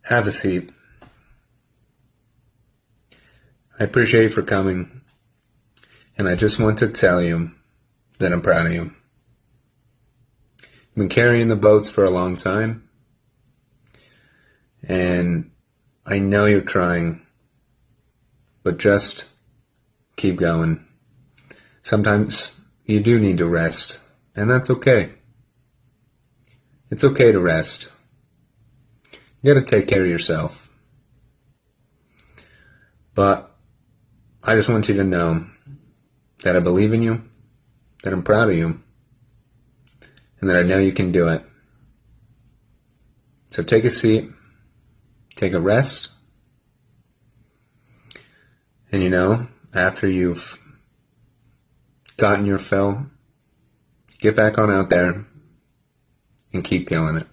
Have a seat. I appreciate you for coming, and I just want to tell you that I'm proud of you. You've been carrying the boats for a long time, and I know you're trying, but just keep going. Sometimes you do need to rest, and that's okay. It's okay to rest. You gotta take care of yourself. But I just want you to know that I believe in you, that I'm proud of you, and that I know you can do it. So take a seat, take a rest, and after you've gotten your fill, get back on out there and keep killing it.